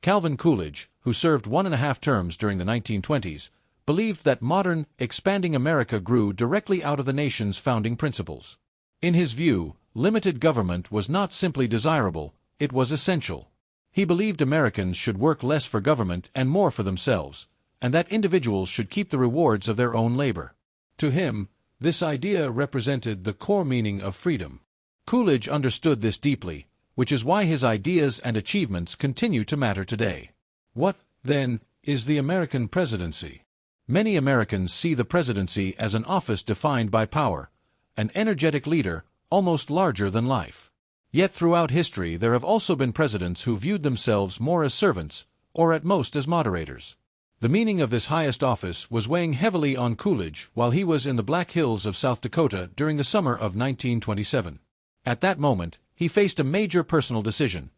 Calvin Coolidge, who served 1.5 terms during the 1920s, believed that modern, expanding America grew directly out of the nation's founding principles. In his view, limited government was not simply desirable, it was essential. He believed Americans should work less for government and more for themselves, and that individuals should keep the rewards of their own labor. To him, this idea represented the core meaning of freedom. Coolidge understood this deeply, which is why his ideas and achievements continue to matter today. What, then, is the American presidency? Many Americans see the presidency as an office defined by power, an energetic leader, almost larger than life. Yet throughout history there have also been presidents who viewed themselves more as servants, or at most as moderators. The meaning of this highest office was weighing heavily on Coolidge while he was in the Black Hills of South Dakota during the summer of 1927. At that moment, he faced a major personal decision: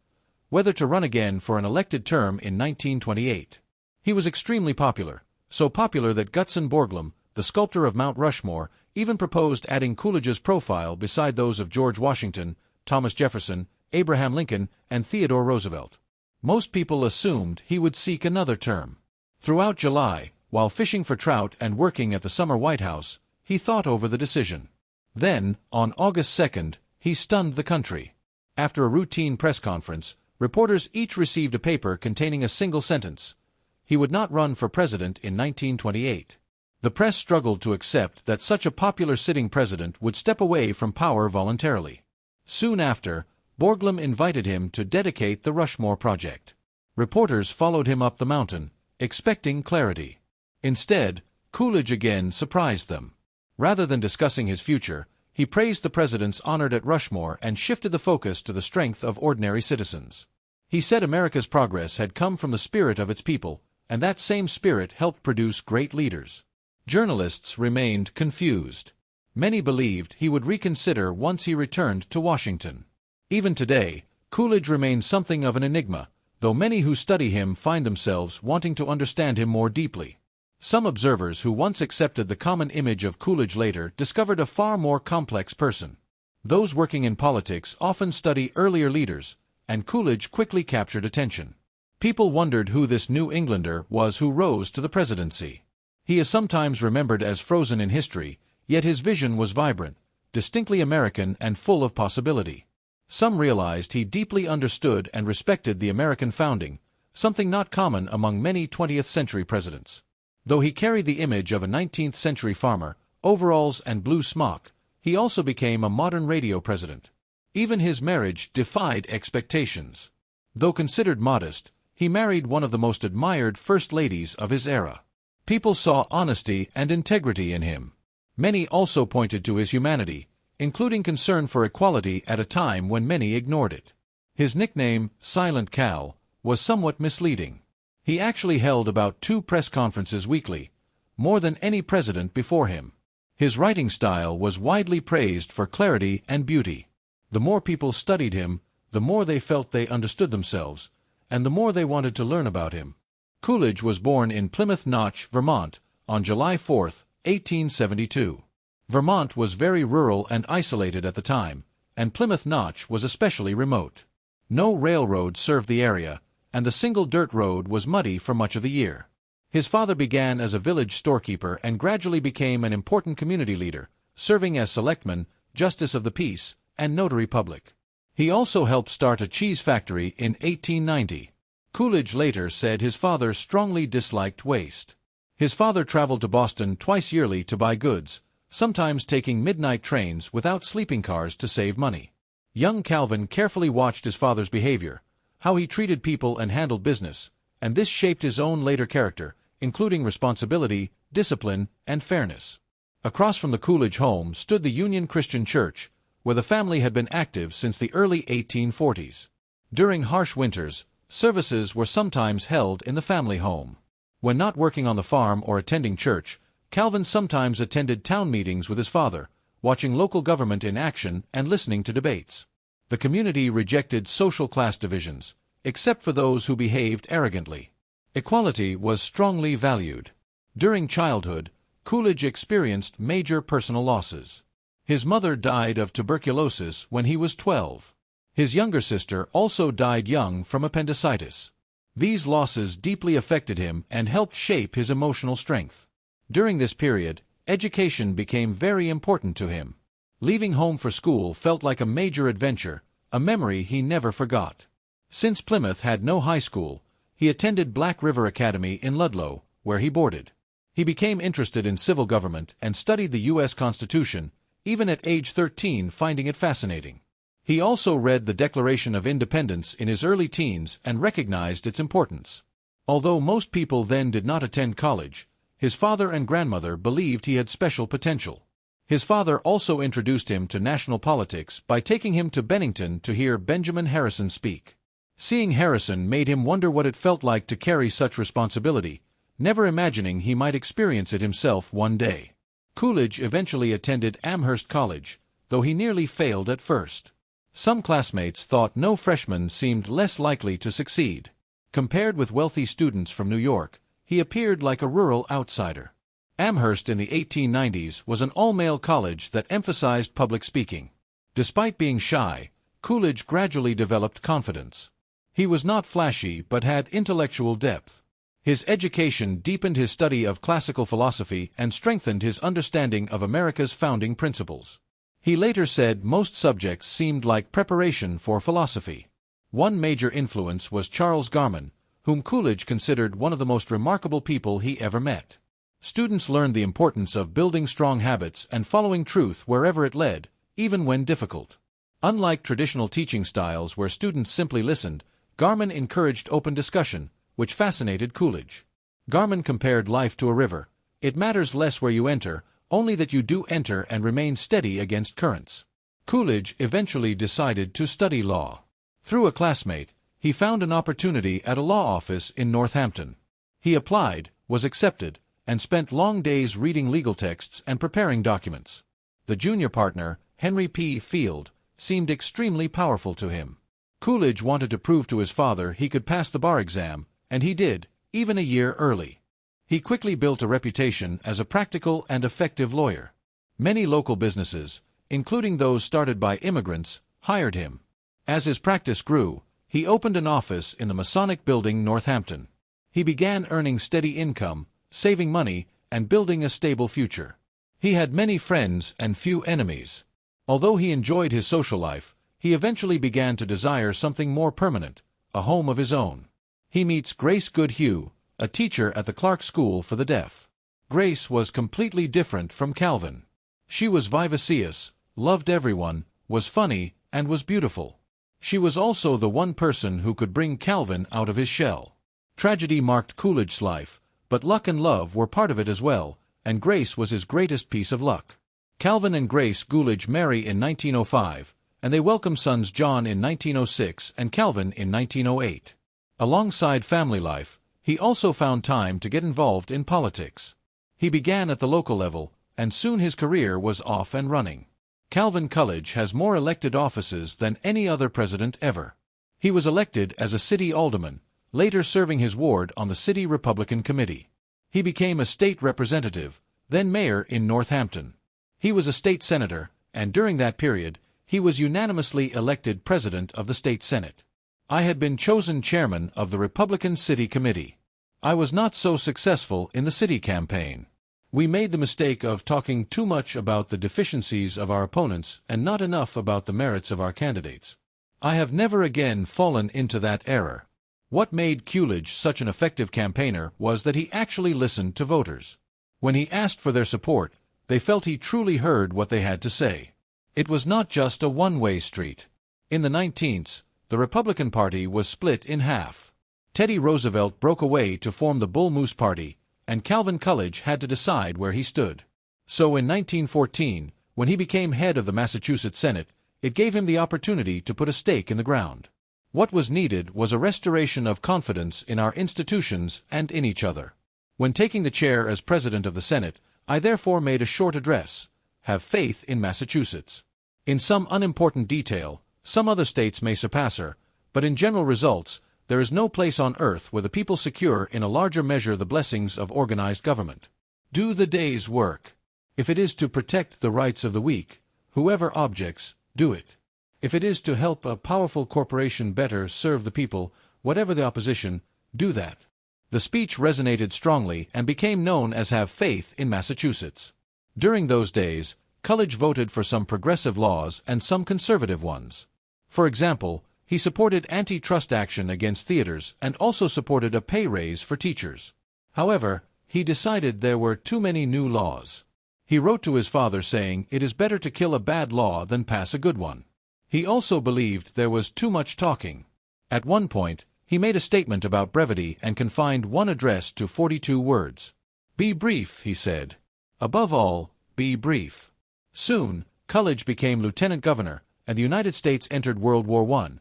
whether to run again for an elected term in 1928. He was extremely popular, so popular that Gutzon Borglum, the sculptor of Mount Rushmore, even proposed adding Coolidge's profile beside those of George Washington, Thomas Jefferson, Abraham Lincoln, and Theodore Roosevelt. Most people assumed he would seek another term. Throughout July, while fishing for trout and working at the summer White House, he thought over the decision. Then, on August 2nd, he stunned the country. After a routine press conference, reporters each received a paper containing a single sentence: he would not run for president in 1928. The press struggled to accept that such a popular sitting president would step away from power voluntarily. Soon after, Borglum invited him to dedicate the Rushmore project. Reporters followed him up the mountain, expecting clarity. Instead, Coolidge again surprised them. Rather than discussing his future, he praised the presidents honored at Rushmore and shifted the focus to the strength of ordinary citizens. He said America's progress had come from the spirit of its people, and that same spirit helped produce great leaders. Journalists remained confused. Many believed he would reconsider once he returned to Washington. Even today, Coolidge remains something of an enigma, though many who study him find themselves wanting to understand him more deeply. Some observers who once accepted the common image of Coolidge later discovered a far more complex person. Those working in politics often study earlier leaders, and Coolidge quickly captured attention. People wondered who this New Englander was who rose to the presidency. He is sometimes remembered as frozen in history, yet his vision was vibrant, distinctly American and full of possibility. Some realized he deeply understood and respected the American founding, something not common among many 20th-century presidents. Though he carried the image of a 19th-century farmer, overalls and blue smock, he also became a modern radio president. Even his marriage defied expectations. Though considered modest, he married one of the most admired first ladies of his era. People saw honesty and integrity in him. Many also pointed to his humanity, including concern for equality at a time when many ignored it. His nickname, Silent Cal, was somewhat misleading. He actually held about 2 press conferences weekly, more than any president before him. His writing style was widely praised for clarity and beauty. The more people studied him, the more they felt they understood themselves, and the more they wanted to learn about him. Coolidge was born in Plymouth Notch, Vermont, on July 4, 1872. Vermont was very rural and isolated at the time, and Plymouth Notch was especially remote. No railroad served the area, and the single dirt road was muddy for much of the year. His father began as a village storekeeper and gradually became an important community leader, serving as selectman, justice of the peace, and notary public. He also helped start a cheese factory in 1890. Coolidge later said his father strongly disliked waste. His father traveled to Boston twice yearly to buy goods, sometimes taking midnight trains without sleeping cars to save money. Young Calvin carefully watched his father's behavior, how he treated people and handled business, and this shaped his own later character, including responsibility, discipline, and fairness. Across from the Coolidge home stood the Union Christian Church, where the family had been active since the early 1840s. During harsh winters, services were sometimes held in the family home. When not working on the farm or attending church, Calvin sometimes attended town meetings with his father, watching local government in action and listening to debates. The community rejected social class divisions, except for those who behaved arrogantly. Equality was strongly valued. During childhood, Coolidge experienced major personal losses. His mother died of tuberculosis when he was 12. His younger sister also died young from appendicitis. These losses deeply affected him and helped shape his emotional strength. During this period, education became very important to him. Leaving home for school felt like a major adventure, a memory he never forgot. Since Plymouth had no high school, he attended Black River Academy in Ludlow, where he boarded. He became interested in civil government and studied the U.S. Constitution, even at age 13, finding it fascinating. He also read the Declaration of Independence in his early teens and recognized its importance. Although most people then did not attend college, his father and grandmother believed he had special potential. His father also introduced him to national politics by taking him to Bennington to hear Benjamin Harrison speak. Seeing Harrison made him wonder what it felt like to carry such responsibility, never imagining he might experience it himself one day. Coolidge eventually attended Amherst College, though he nearly failed at first. Some classmates thought no freshman seemed less likely to succeed. Compared with wealthy students from New York, he appeared like a rural outsider. Amherst in the 1890s was an all-male college that emphasized public speaking. Despite being shy, Coolidge gradually developed confidence. He was not flashy but had intellectual depth. His education deepened his study of classical philosophy and strengthened his understanding of America's founding principles. He later said most subjects seemed like preparation for philosophy. One major influence was Charles Garman, whom Coolidge considered one of the most remarkable people he ever met. Students learned the importance of building strong habits and following truth wherever it led, even when difficult. Unlike traditional teaching styles where students simply listened, Garman encouraged open discussion, which fascinated Coolidge. Garman compared life to a river. It matters less where you enter, only that you do enter and remain steady against currents. Coolidge eventually decided to study law. Through a classmate, he found an opportunity at a law office in Northampton. He applied, was accepted, and spent long days reading legal texts and preparing documents. The junior partner, Henry P. Field, seemed extremely powerful to him. Coolidge wanted to prove to his father he could pass the bar exam, and he did, even a year early. He quickly built a reputation as a practical and effective lawyer. Many local businesses, including those started by immigrants, hired him. As his practice grew, he opened an office in the Masonic Building, Northampton. He began earning steady income, saving money, and building a stable future. He had many friends and few enemies. Although he enjoyed his social life, he eventually began to desire something more permanent, a home of his own. He meets Grace Coolidge, a teacher at the Clark School for the Deaf. Grace was completely different from Calvin. She was vivacious, loved everyone, was funny, and was beautiful. She was also the one person who could bring Calvin out of his shell. Tragedy marked Coolidge's life, but luck and love were part of it as well, and Grace was his greatest piece of luck. Calvin and Grace Coolidge marry in 1905, and they welcome sons John in 1906 and Calvin in 1908. Alongside family life, he also found time to get involved in politics. He began at the local level, and soon his career was off and running. Calvin Coolidge has more elected offices than any other president ever. He was elected as a city alderman, later serving his ward on the city Republican committee. He became a state representative, then mayor in Northampton. He was a state senator, and during that period, he was unanimously elected president of the state senate. I had been chosen chairman of the Republican City Committee. I was not so successful in the city campaign. We made the mistake of talking too much about the deficiencies of our opponents and not enough about the merits of our candidates. I have never again fallen into that error. What made Coolidge such an effective campaigner was that he actually listened to voters. When he asked for their support, they felt he truly heard what they had to say. It was not just a one-way street. In the 19th, the Republican Party was split in half. Teddy Roosevelt broke away to form the Bull Moose Party, and Calvin Coolidge had to decide where he stood. So in 1914, when he became head of the Massachusetts Senate, it gave him the opportunity to put a stake in the ground. What was needed was a restoration of confidence in our institutions and in each other. When taking the chair as president of the Senate, I therefore made a short address: have faith in Massachusetts. In some unimportant detail, some other states may surpass her, but in general results, there is no place on earth where the people secure in a larger measure the blessings of organized government. Do the day's work. If it is to protect the rights of the weak, whoever objects, do it. If it is to help a powerful corporation better serve the people, whatever the opposition, Do that. The speech resonated strongly and became known as Have Faith in Massachusetts. During those days, Coolidge voted for some progressive laws and some conservative ones. For example, he supported antitrust action against theaters and also supported a pay raise for teachers. However, he decided there were too many new laws. He wrote to his father saying it is better to kill a bad law than pass a good one. He also believed there was too much talking. At one point, he made a statement about brevity and confined one address to 42 words. Be brief, he said. Above all, be brief. Soon, Coolidge became lieutenant governor, and the United States entered World War I.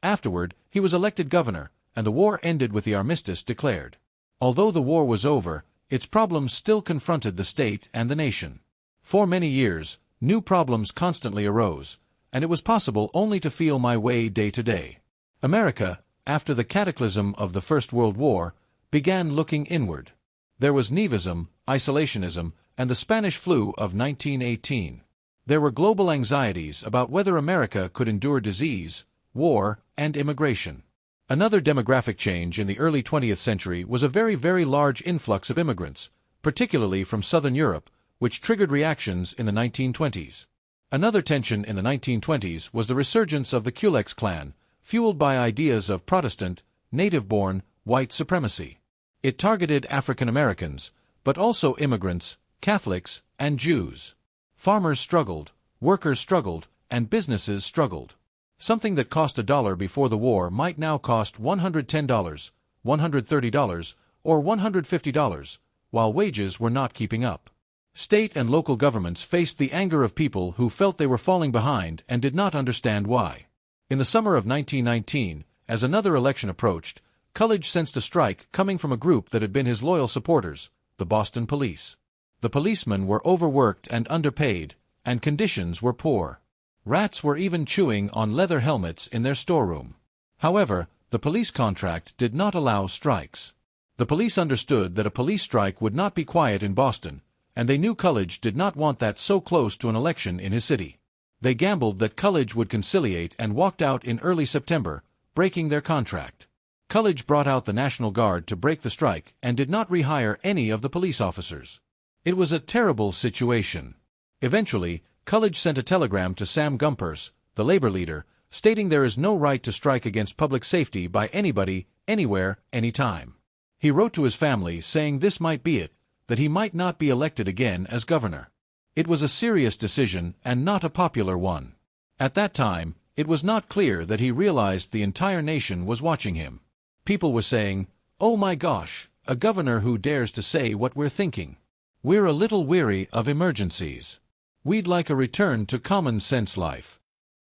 Afterward, he was elected governor, and the war ended with the armistice declared. Although the war was over, its problems still confronted the state and the nation. For many years, new problems constantly arose, and it was possible only to feel my way day to day. America, after the cataclysm of the First World War, began looking inward. There was Nevism, isolationism, and the Spanish flu of 1918. There were global anxieties about whether America could endure disease, war, and immigration. Another demographic change in the early 20th century was a very, very large influx of immigrants, particularly from Southern Europe, which triggered reactions in the 1920s. Another tension in the 1920s was the resurgence of the Ku Klux Klan, fueled by ideas of Protestant, native-born, white supremacy. It targeted African Americans, but also immigrants, Catholics, and Jews. Farmers struggled, workers struggled, and businesses struggled. Something that cost $1 before the war might now cost $110, $130, or $150, while wages were not keeping up. State and local governments faced the anger of people who felt they were falling behind and did not understand why. In the summer of 1919, as another election approached, Coolidge sensed a strike coming from a group that had been his loyal supporters, the Boston Police. The policemen were overworked and underpaid, and conditions were poor. Rats were even chewing on leather helmets in their storeroom. However, the police contract did not allow strikes. The police understood that a police strike would not be quiet in Boston, and they knew Coolidge did not want that so close to an election in his city. They gambled that Coolidge would conciliate and walked out in early September, breaking their contract. Coolidge brought out the National Guard to break the strike and did not rehire any of the police officers. It was a terrible situation. Eventually, Coolidge sent a telegram to Sam Gompers, the labor leader, stating there is no right to strike against public safety by anybody, anywhere, anytime. He wrote to his family saying this might be it, that he might not be elected again as governor. It was a serious decision and not a popular one. At that time, it was not clear that he realized the entire nation was watching him. People were saying, "Oh my gosh, a governor who dares to say what we're thinking. We're a little weary of emergencies. We'd like a return to common-sense life."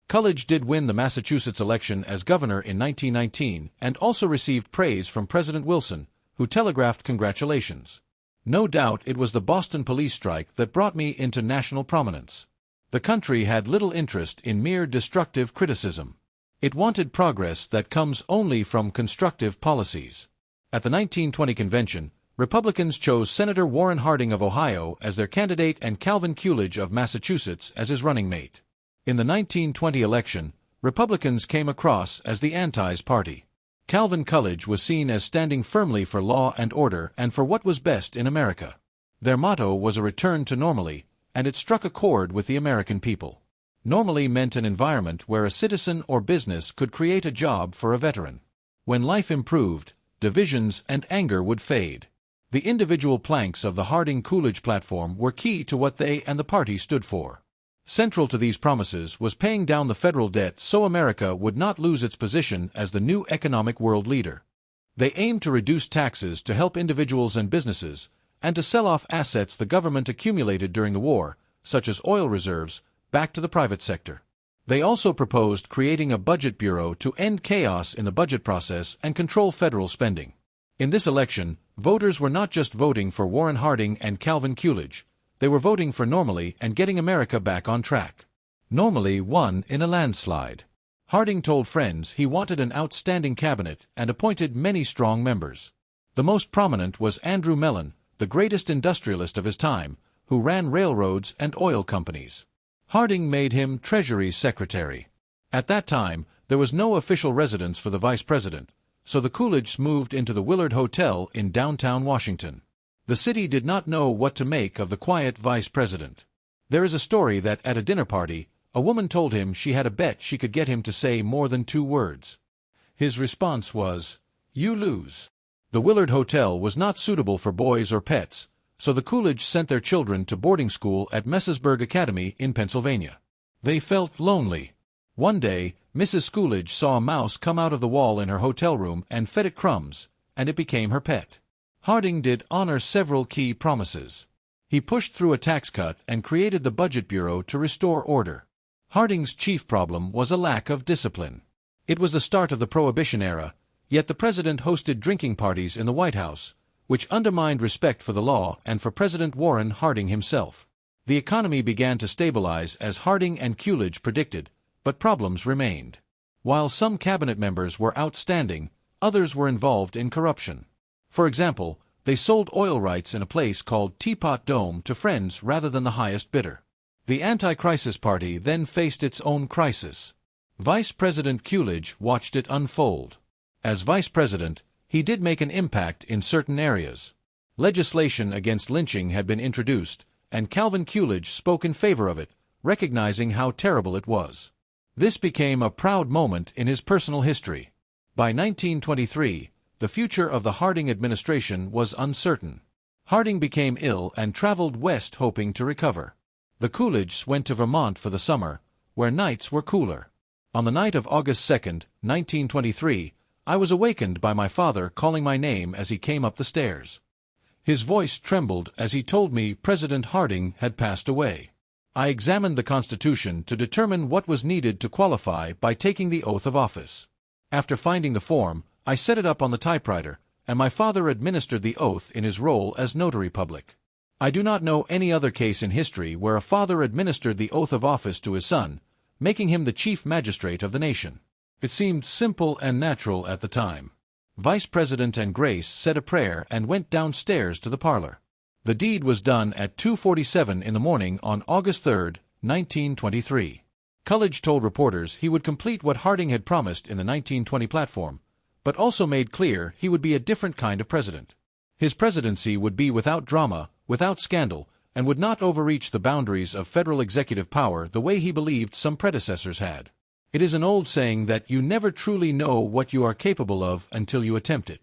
Coolidge did win the Massachusetts election as governor in 1919 and also received praise from President Wilson, who telegraphed congratulations. No doubt it was the Boston police strike that brought me into national prominence. The country had little interest in mere destructive criticism. It wanted progress that comes only from constructive policies. At the 1920 convention, Republicans chose Senator Warren Harding of Ohio as their candidate and Calvin Coolidge of Massachusetts as his running mate. In the 1920 election, Republicans came across as the Antis party. Calvin Coolidge was seen as standing firmly for law and order and for what was best in America. Their motto was a return to normally, and it struck a chord with the American people. Normally meant an environment where a citizen or business could create a job for a veteran. When life improved, divisions and anger would fade. The individual planks of the Harding-Coolidge platform were key to what they and the party stood for. Central to these promises was paying down the federal debt so America would not lose its position as the new economic world leader. They aimed to reduce taxes to help individuals and businesses, and to sell off assets the government accumulated during the war, such as oil reserves, back to the private sector. They also proposed creating a budget bureau to end chaos in the budget process and control federal spending. In this election, voters were not just voting for Warren Harding and Calvin Coolidge, they were voting for Normally and getting America back on track. Normally won in a landslide. Harding told friends he wanted an outstanding cabinet and appointed many strong members. The most prominent was Andrew Mellon, the greatest industrialist of his time, who ran railroads and oil companies. Harding made him Treasury Secretary. At that time, there was no official residence for the vice president, so the Coolidges moved into the Willard Hotel in downtown Washington. The city did not know what to make of the quiet vice president. There is a story that at a dinner party, a woman told him she had a bet she could get him to say more than 2 words. His response was, "You lose." The Willard Hotel was not suitable for boys or pets, so the Coolidges sent their children to boarding school at Messageburg Academy in Pennsylvania. They felt lonely. One day, Mrs. Coolidge saw a mouse come out of the wall in her hotel room and fed it crumbs, and it became her pet. Harding did honor several key promises. He pushed through a tax cut and created the Budget Bureau to restore order. Harding's chief problem was a lack of discipline. It was the start of the Prohibition era, yet the president hosted drinking parties in the White House, which undermined respect for the law and for President Warren Harding himself. The economy began to stabilize as Harding and Coolidge predicted, but problems remained. While some cabinet members were outstanding, others were involved in corruption. For example, they sold oil rights in a place called Teapot Dome to friends rather than the highest bidder. The anti-crisis party then faced its own crisis. Vice President Coolidge watched it unfold. As vice president, he did make an impact in certain areas. Legislation against lynching had been introduced, and Calvin Coolidge spoke in favor of it, recognizing how terrible it was. This became a proud moment in his personal history. By 1923, the future of the Harding administration was uncertain. Harding became ill and traveled west hoping to recover. The Coolidges went to Vermont for the summer, where nights were cooler. On the night of August 2, 1923, I was awakened by my father calling my name as he came up the stairs. His voice trembled as he told me President Harding had passed away. I examined the Constitution to determine what was needed to qualify by taking the oath of office. After finding the form, I set it up on the typewriter, and my father administered the oath in his role as notary public. I do not know any other case in history where a father administered the oath of office to his son, making him the chief magistrate of the nation. It seemed simple and natural at the time. Vice President and Grace said a prayer and went downstairs to the parlor. The deed was done at 2:47 in the morning on August 3, 1923. Coolidge told reporters he would complete what Harding had promised in the 1920 platform, but also made clear he would be a different kind of president. His presidency would be without drama, without scandal, and would not overreach the boundaries of federal executive power the way he believed some predecessors had. It is an old saying that you never truly know what you are capable of until you attempt it.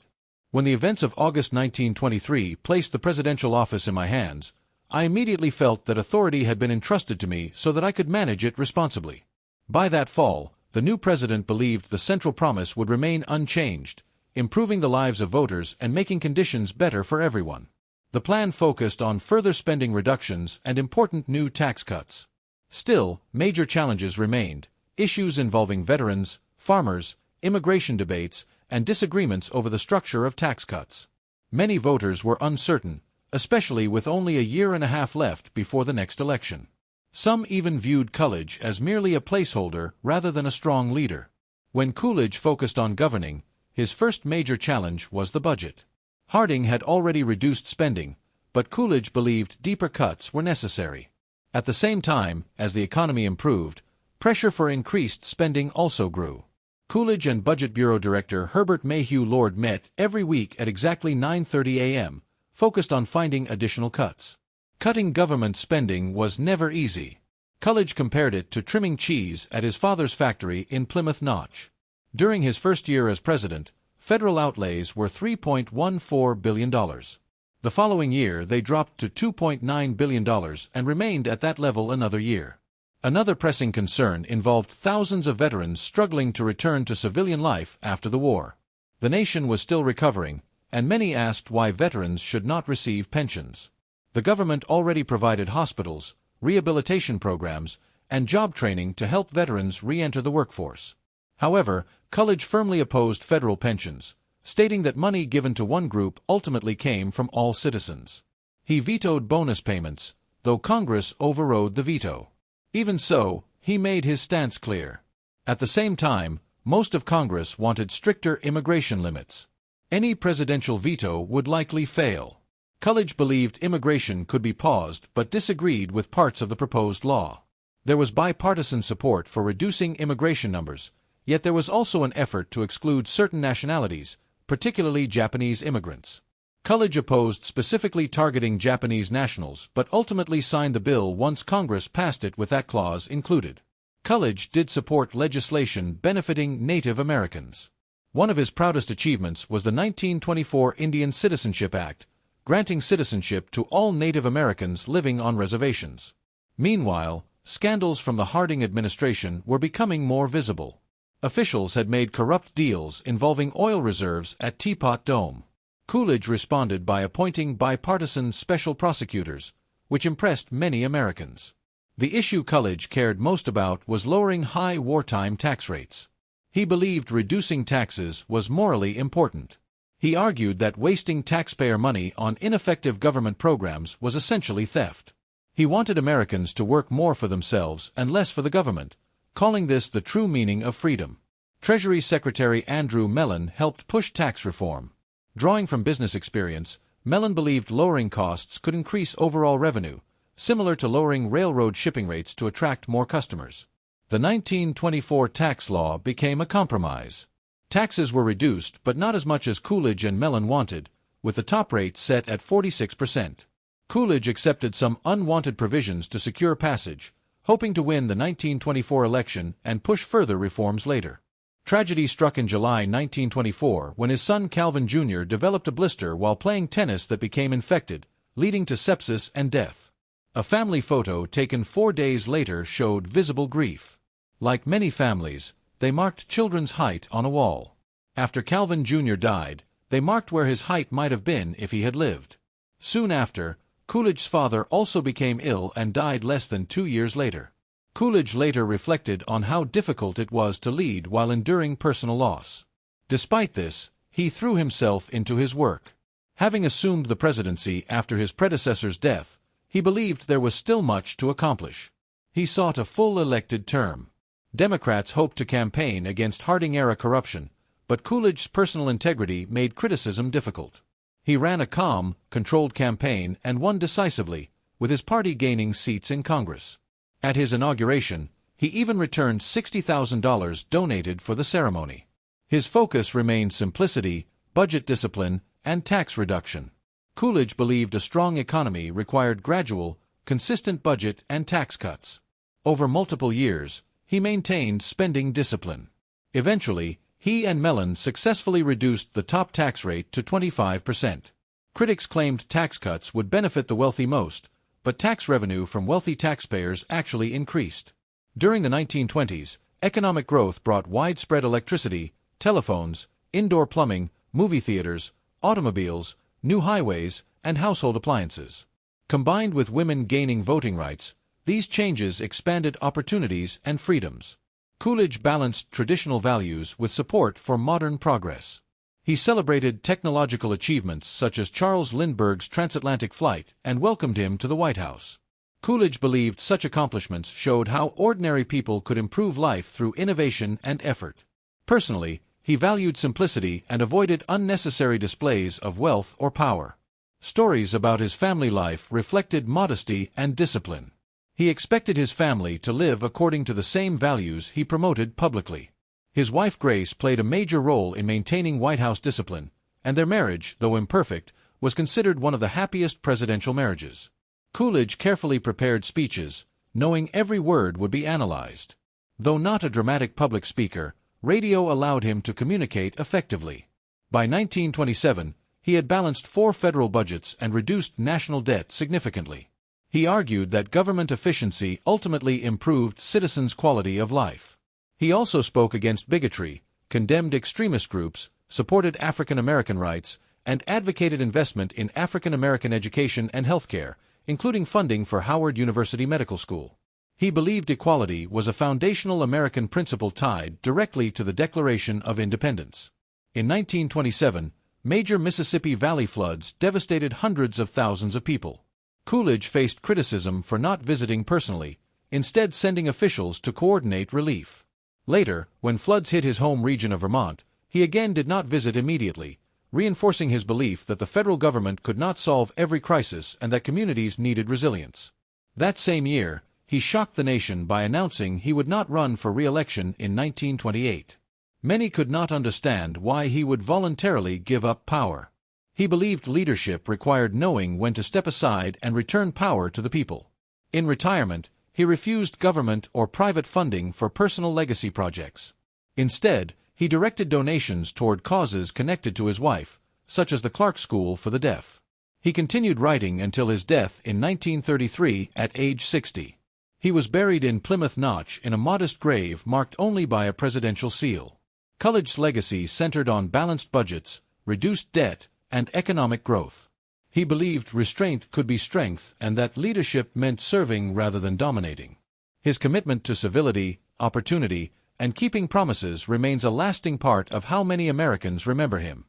When the events of August 1923 placed the presidential office in my hands, I immediately felt that authority had been entrusted to me so that I could manage it responsibly. By that fall, the new president believed the central promise would remain unchanged, improving the lives of voters and making conditions better for everyone. The plan focused on further spending reductions and important new tax cuts. Still, major challenges remained, issues involving veterans, farmers, immigration debates, and disagreements over the structure of tax cuts. Many voters were uncertain, especially with only a year and a half left before the next election. Some even viewed Coolidge as merely a placeholder rather than a strong leader. When Coolidge focused on governing, his first major challenge was the budget. Harding had already reduced spending, but Coolidge believed deeper cuts were necessary. At the same time, as the economy improved, pressure for increased spending also grew. Coolidge and Budget Bureau Director Herbert Mayhew Lord met every week at exactly 9:30 a.m., focused on finding additional cuts. Cutting government spending was never easy. Coolidge compared it to trimming cheese at his father's factory in Plymouth Notch. During his first year as president, federal outlays were $3.14 billion. The following year they dropped to $2.9 billion and remained at that level another year. Another pressing concern involved thousands of veterans struggling to return to civilian life after the war. The nation was still recovering, and many asked why veterans should not receive pensions. The government already provided hospitals, rehabilitation programs, and job training to help veterans re-enter the workforce. However, Coolidge firmly opposed federal pensions, stating that money given to one group ultimately came from all citizens. He vetoed bonus payments, though Congress overrode the veto. Even so, he made his stance clear. At the same time, most of Congress wanted stricter immigration limits. Any presidential veto would likely fail. Coolidge believed immigration could be paused but disagreed with parts of the proposed law. There was bipartisan support for reducing immigration numbers, Yet there was also an effort to exclude certain nationalities, particularly Japanese immigrants. Coolidge opposed specifically targeting Japanese nationals but ultimately signed the bill once Congress passed it with that clause included. Coolidge did support legislation benefiting Native Americans. One of his proudest achievements was the 1924 Indian Citizenship Act, granting citizenship to all Native Americans living on reservations. Meanwhile, scandals from the Harding administration were becoming more visible. Officials had made corrupt deals involving oil reserves at Teapot Dome. Coolidge responded by appointing bipartisan special prosecutors, which impressed many Americans. The issue Coolidge cared most about was lowering high wartime tax rates. He believed reducing taxes was morally important. He argued that wasting taxpayer money on ineffective government programs was essentially theft. He wanted Americans to work more for themselves and less for the government, calling this the true meaning of freedom. Treasury Secretary Andrew Mellon helped push tax reform. Drawing from business experience, Mellon believed lowering costs could increase overall revenue, similar to lowering railroad shipping rates to attract more customers. The 1924 tax law became a compromise. Taxes were reduced, but not as much as Coolidge and Mellon wanted, with the top rate set at 46%. Coolidge accepted some unwanted provisions to secure passage, hoping to win the 1924 election and push further reforms later. Tragedy struck in July 1924 when his son Calvin Jr. developed a blister while playing tennis that became infected, leading to sepsis and death. A family photo taken 4 days later showed visible grief. Like many families, they marked children's height on a wall. After Calvin Jr. died, they marked where his height might have been if he had lived. Soon after, Coolidge's father also became ill and died less than 2 years later. Coolidge later reflected on how difficult it was to lead while enduring personal loss. Despite this, he threw himself into his work. Having assumed the presidency after his predecessor's death, he believed there was still much to accomplish. He sought a full elected term. Democrats hoped to campaign against Harding-era corruption, but Coolidge's personal integrity made criticism difficult. He ran a calm, controlled campaign and won decisively, with his party gaining seats in Congress. At his inauguration, he even returned $60,000 donated for the ceremony. His focus remained simplicity, budget discipline, and tax reduction. Coolidge believed a strong economy required gradual, consistent budget and tax cuts. Over multiple years, he maintained spending discipline. Eventually, he and Mellon successfully reduced the top tax rate to 25%. Critics claimed tax cuts would benefit the wealthy most, but tax revenue from wealthy taxpayers actually increased. During the 1920s, economic growth brought widespread electricity, telephones, indoor plumbing, movie theaters, automobiles, new highways, and household appliances. Combined with women gaining voting rights, these changes expanded opportunities and freedoms. Coolidge balanced traditional values with support for modern progress. He celebrated technological achievements such as Charles Lindbergh's transatlantic flight and welcomed him to the White House. Coolidge believed such accomplishments showed how ordinary people could improve life through innovation and effort. Personally, he valued simplicity and avoided unnecessary displays of wealth or power. Stories about his family life reflected modesty and discipline. He expected his family to live according to the same values he promoted publicly. His wife Grace played a major role in maintaining White House discipline, and their marriage, though imperfect, was considered one of the happiest presidential marriages. Coolidge carefully prepared speeches, knowing every word would be analyzed. Though not a dramatic public speaker, radio allowed him to communicate effectively. By 1927, he had balanced 4 federal budgets and reduced national debt significantly. He argued that government efficiency ultimately improved citizens' quality of life. He also spoke against bigotry, condemned extremist groups, supported African American rights, and advocated investment in African American education and healthcare, including funding for Howard University Medical School. He believed equality was a foundational American principle tied directly to the Declaration of Independence. In 1927, major Mississippi Valley floods devastated hundreds of thousands of people. Coolidge faced criticism for not visiting personally, instead sending officials to coordinate relief. Later, when floods hit his home region of Vermont, he again did not visit immediately, reinforcing his belief that the federal government could not solve every crisis and that communities needed resilience. That same year, he shocked the nation by announcing he would not run for re-election in 1928. Many could not understand why he would voluntarily give up power. He believed leadership required knowing when to step aside and return power to the people. In retirement, he refused government or private funding for personal legacy projects. Instead, he directed donations toward causes connected to his wife, such as the Clark School for the Deaf. He continued writing until his death in 1933 at age 60. He was buried in Plymouth Notch in a modest grave marked only by a presidential seal. Coolidge's legacy centered on balanced budgets, reduced debt, and economic growth. He believed restraint could be strength and that leadership meant serving rather than dominating. His commitment to civility, opportunity, and keeping promises remains a lasting part of how many Americans remember him.